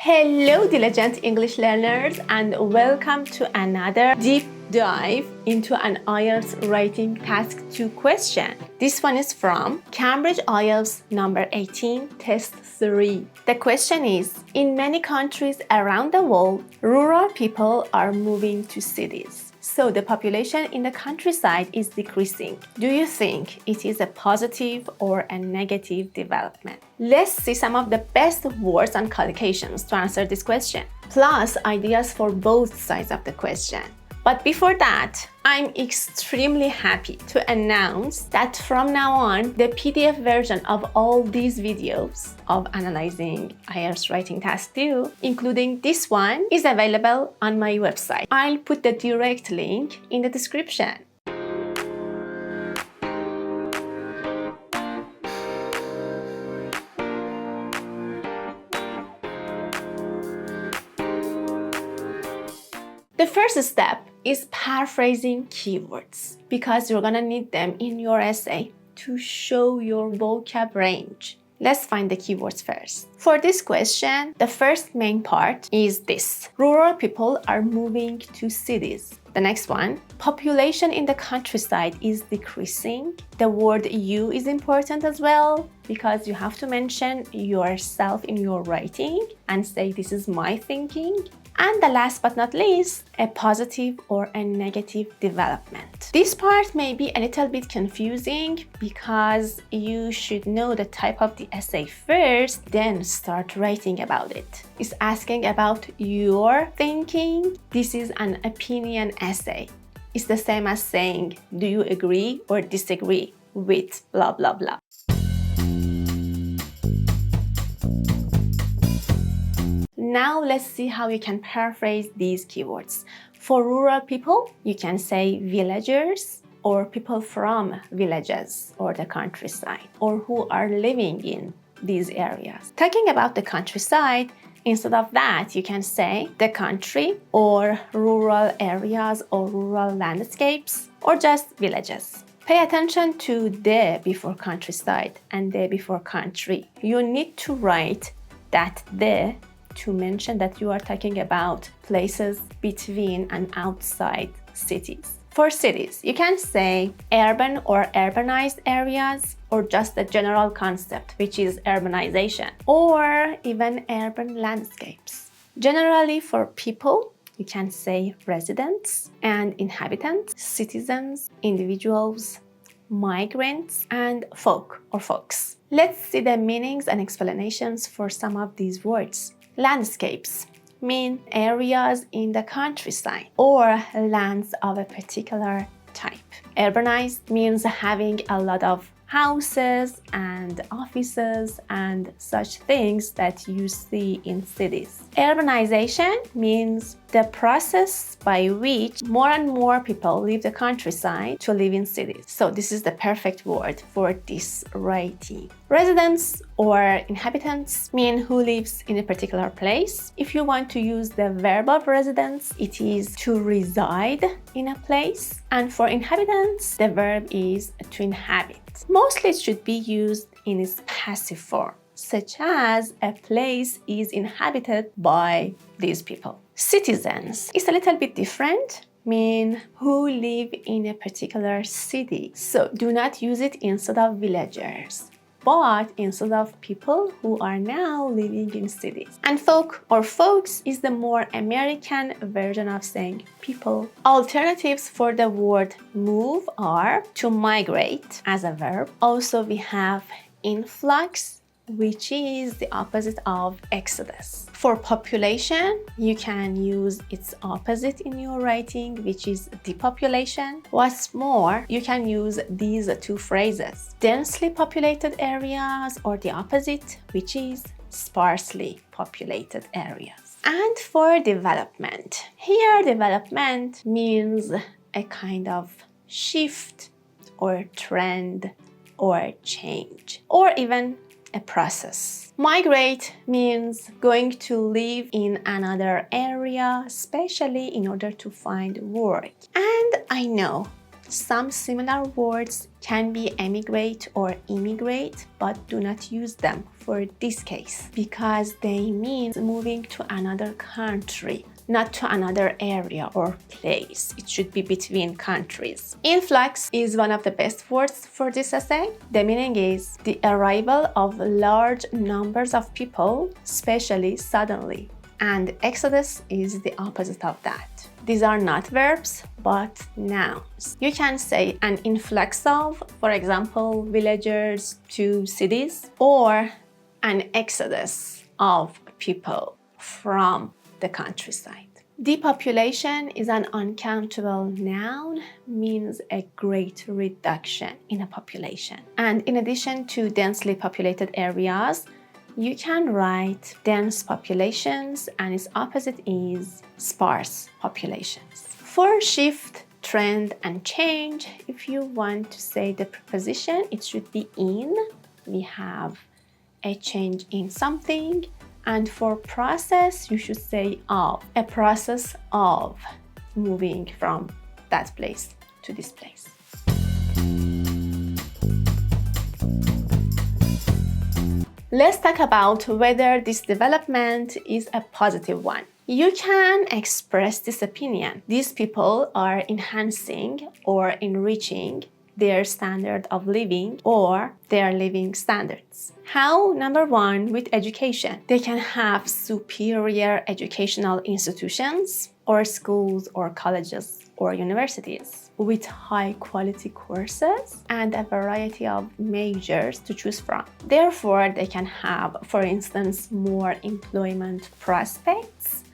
Hello, diligent English learners, and welcome to another deep dive into an IELTS Writing Task 2 question. This one is from Cambridge IELTS number 18, Test 3. The question is, in many countries around the world, rural people are moving to cities. So the population in the countryside is decreasing. Do you think it is a positive or a negative development? Let's see some of the best words and collocations to answer this question, plus ideas for both sides of the question. But before that, I'm extremely happy to announce that from now on, the PDF version of all these videos of analyzing IELTS Writing Task 2, including this one, is available on my website. I'll put the direct link in the description. The first step is paraphrasing keywords because you're gonna need them in your essay to show your vocab range. Let's find the keywords first. For this question, the first main part is this. Rural people are moving to cities. The next one, population in the countryside is decreasing. The word you is important as well because you have to mention yourself in your writing and say this is my thinking. And the last but not least, a positive or a negative development. This part may be a little bit confusing because you should know the type of the essay first, then start writing about it. It's asking about your thinking. This is an opinion essay. It's the same as saying, do you agree or disagree with blah, blah, blah. Now let's see how you can paraphrase these keywords. For rural people, you can say villagers or people from villages or the countryside or who are living in these areas. Talking about the countryside, instead of that, you can say the country or rural areas or rural landscapes or just villages. Pay attention to the before countryside and the before country. You need to write that the to mention that you are talking about places between and outside cities. For cities, you can say urban or urbanized areas or just the general concept, which is urbanization, or even urban landscapes. Generally, for people, you can say residents and inhabitants, citizens, individuals, migrants, and folk or folks. Let's see the meanings and explanations for some of these words. Landscapes mean areas in the countryside or lands of a particular type. Urbanized means having a lot of houses and offices and such things that you see in cities. Urbanization means the process by which more and more people leave the countryside to live in cities. So this is the perfect word for this writing. Residents or inhabitants mean who lives in a particular place. If you want to use the verb of residence, it is to reside in a place. And for inhabitants, the verb is to inhabit. Mostly it should be used in its passive form, such as a place is inhabited by these people. Citizens is a little bit different, mean who live in a particular city. So do not use it instead of villagers, but instead of people who are now living in cities. And folk or folks is the more American version of saying people. Alternatives for the word move are to migrate as a verb. Also, we have influx, which is the opposite of exodus. For population, you can use its opposite in your writing, which is depopulation. What's more, you can use these two phrases. Densely populated areas or the opposite, which is sparsely populated areas. And for development, here development means a kind of shift or trend or change or even a process. Migrate means going to live in another area, especially in order to find work. And I know some similar words can be emigrate or immigrate, but do not use them for this case because they mean moving to another country, not to another area or place. It should be between countries. Influx is one of the best words for this essay. The meaning is the arrival of large numbers of people, especially suddenly. And exodus is the opposite of that. These are not verbs, but nouns. You can say an influx of, for example, villagers to cities, or an exodus of people from the countryside. Depopulation is an uncountable noun, means a great reduction in a population. And in addition to densely populated areas, you can write dense populations, and its opposite is sparse populations. For shift, trend, and change, if you want to say the preposition, it should be in. We have a change in something. And for process, you should say of. A process of moving from that place to this place. Let's talk about whether this development is a positive one. You can express this opinion. These people are enhancing or enriching their standard of living or their living standards. How? Number one, with education. They can have superior educational institutions or schools or colleges or universities with high quality courses and a variety of majors to choose from. Therefore, they can have, for instance, more employment prospects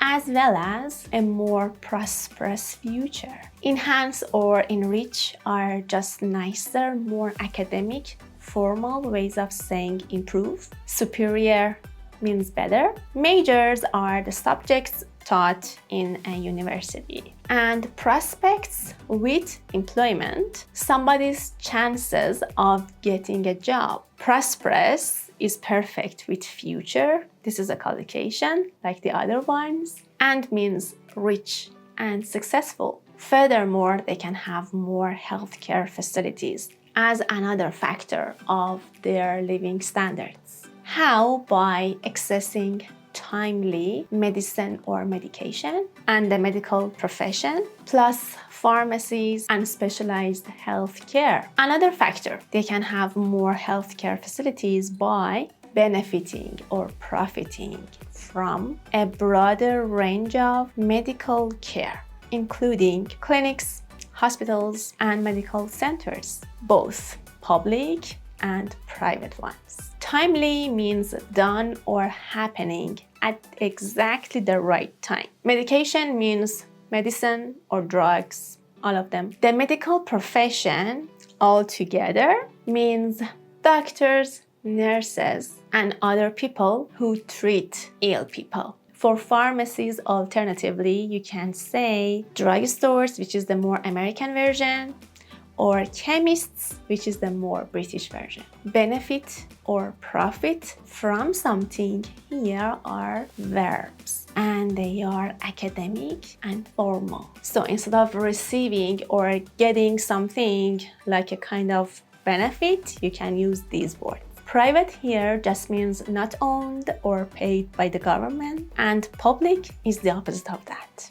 as well as a more prosperous future. Enhance or enrich are just nicer, more academic, formal ways of saying improve. Superior means better. Majors are the subjects taught in a university. And prospects with employment, somebody's chances of getting a job. Prosperous is perfect with future. This is a collocation like the other ones, and means rich and successful. Furthermore, they can have more healthcare facilities as another factor of their living standards. How? By accessing timely medicine or medication and the medical profession, plus pharmacies and specialized healthcare. Another factor, they can have more healthcare facilities by benefiting or profiting from a broader range of medical care, including clinics, hospitals, and medical centers, both public and private ones. Timely means done or happening at exactly the right time. Medication means medicine or drugs, all of them. The medical profession altogether means doctors, nurses, and other people who treat ill people. For pharmacies, alternatively, you can say drugstores, which is the more American version, or chemists, which is the more British version. Benefit or profit from something here are verbs, and they are academic and formal. So instead of receiving or getting something like a kind of benefit, you can use these words. Private here just means not owned or paid by the government, and public is the opposite of that.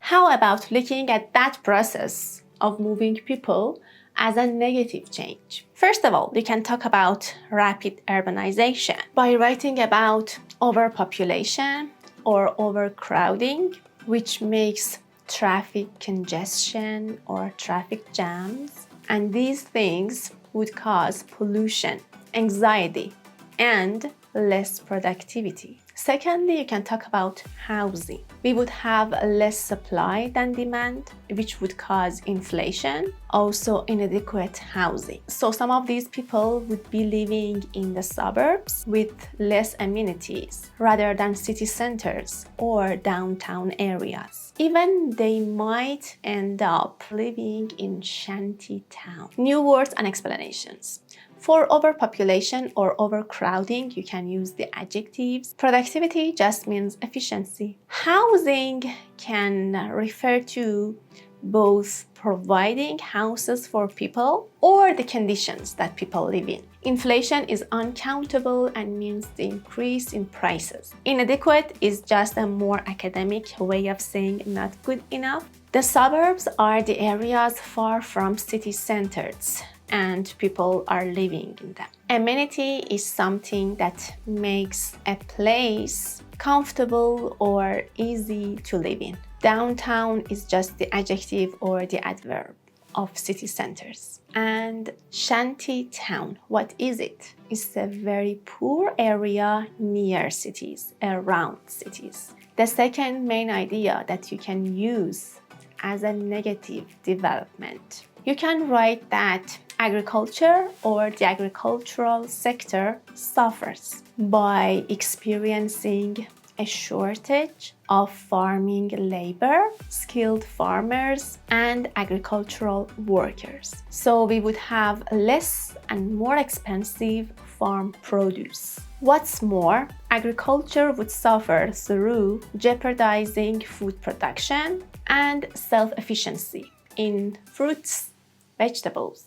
How about looking at that process of moving people as a negative change? First of all, you can talk about rapid urbanization by writing about overpopulation or overcrowding, which makes traffic congestion or traffic jams. And these things would cause pollution, anxiety, and less productivity. Secondly, you can talk about housing. We would have less supply than demand, which would cause inflation, also inadequate housing. So some of these people would be living in the suburbs with less amenities rather than city centers or downtown areas. Even they might end up living in shanty town. New words and explanations. For overpopulation or overcrowding, you can use the adjectives. Productivity just means efficiency. Housing can refer to both providing houses for people or the conditions that people live in. Inflation is uncountable and means the increase in prices. Inadequate is just a more academic way of saying not good enough. The suburbs are the areas far from city centers and people are living in them. Amenity is something that makes a place comfortable or easy to live in. Downtown is just the adjective or the adverb of city centers. And shanty town, what is it? It's a very poor area near cities, around cities. The second main idea that you can use as a negative development. You can write that agriculture or the agricultural sector suffers by experiencing a shortage of farming labor, skilled farmers, and agricultural workers. So we would have less and more expensive farm produce. What's more, agriculture would suffer through jeopardizing food production and self-efficiency in fruits, vegetables,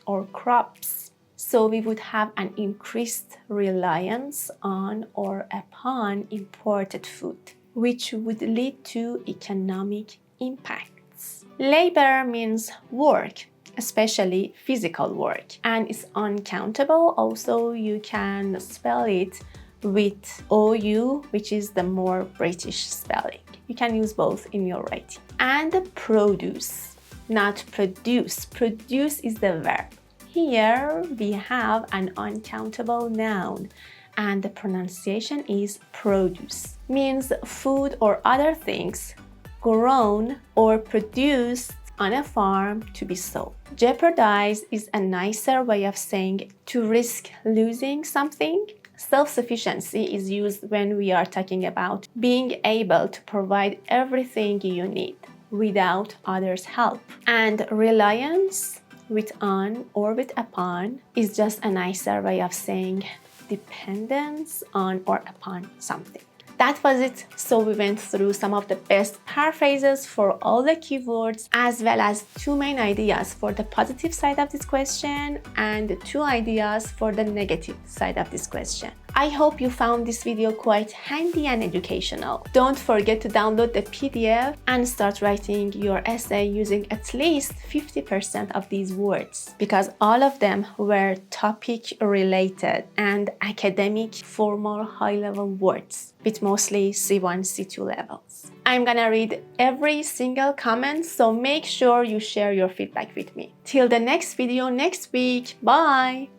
or crops. So we would have an increased reliance on or upon imported food, which would lead to economic impacts. Labor means work, especially physical work, and it's uncountable. Also, you can spell it with OU, which is the more British spelling. You can use both in your writing. And produce, not produce. Produce is the verb. Here we have an uncountable noun and the pronunciation is produce. Means food or other things grown or produced on a farm to be sold. Jeopardize is a nicer way of saying to risk losing something. Self-sufficiency is used when we are talking about being able to provide everything you need without others' help. And reliance with on or with upon is just a nicer way of saying dependence on or upon something. That was it. So we went through some of the best paraphrases for all the keywords, as well as two main ideas for the positive side of this question and two ideas for the negative side of this question. I hope you found this video quite handy and educational. Don't forget to download the PDF and start writing your essay using at least 50% of these words, because all of them were topic related and academic, formal, high-level words with mostly C1, C2 levels. I'm gonna read every single comment, so make sure you share your feedback with me. Till the next video next week, bye!